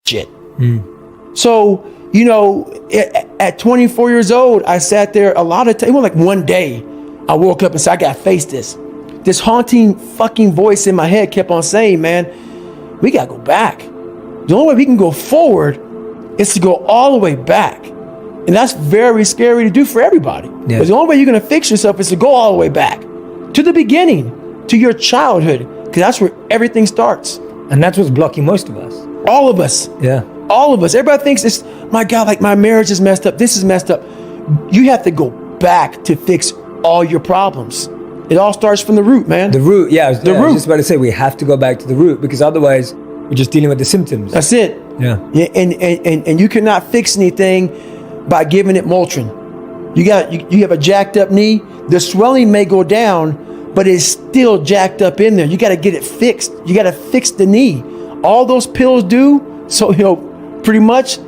shit. So, you know, at 24 years old, I sat there a lot of times. Like one day, I woke up and said, I gotta face this. This haunting fucking voice in my head kept on saying, man, we gotta go back. The only way we can go forward is to go all the way back. And that's very scary to do for everybody. Yeah. But the only way you're gonna fix yourself is to go all the way back to the beginning, to your childhood, because that's where everything starts. And that's what's blocking most of us. All of us. Yeah. All of us. Everybody thinks it's, my God, like my marriage is messed up. This is messed up. You have to go back to fix all your problems. It all starts from the root, man. The root, yeah. I was root. just about to say, we have to go back to the root, because otherwise we're just dealing with the symptoms. That's it. Yeah. And you cannot fix anything by giving it Motrin. You have a jacked up knee. The swelling may go down, but it's still jacked up in there. You got to get it fixed. You got to fix the knee. All those pills do, so, you know, pretty much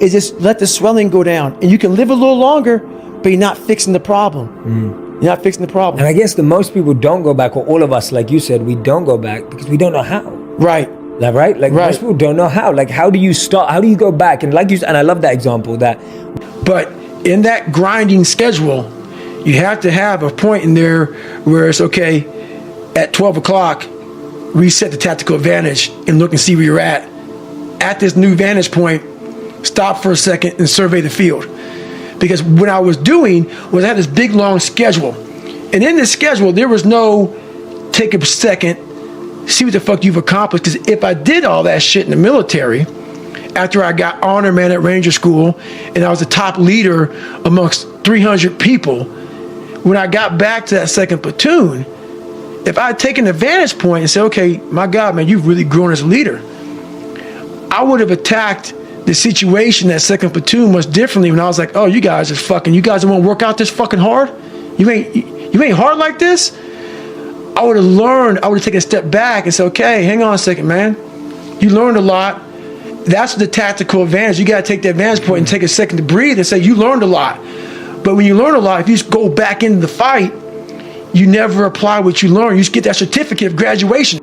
is just let the swelling go down. And you can live a little longer, but you're not fixing the problem. You're not fixing the problem. And I guess the most people don't go back, or all of us, like you said, we don't go back because we don't know how. Right. Like, right? Like Right. most people don't know how. Like, how do you start? How do you go back? And like you said, and I love that example that. But in that grinding schedule, you have to have a point in there where it's okay, at 12 o'clock, reset the tactical advantage and look and see where you're at. At this new vantage point, stop for a second and survey the field. Because what I was doing was I had this big long schedule. And in this schedule, there was no take a second, see what the fuck you've accomplished. Because if I did all that shit in the military, after I got honor man at Ranger School, and I was the top leader amongst 300 people, when I got back to that second platoon, if I had taken the vantage point and said, okay, my God, man, you've really grown as a leader, I would have attacked the situation, that second platoon, much differently when I was like, oh, you guys don't want to work out this fucking hard? You ain't hard like this? I would have taken a step back and said, okay, hang on a second, man. You learned a lot. That's the tactical advantage. You got to take the advantage point and take a second to breathe and say, you learned a lot. But when you learn a lot, if you just go back into the fight, you never apply what you learn. You just get that certificate of graduation.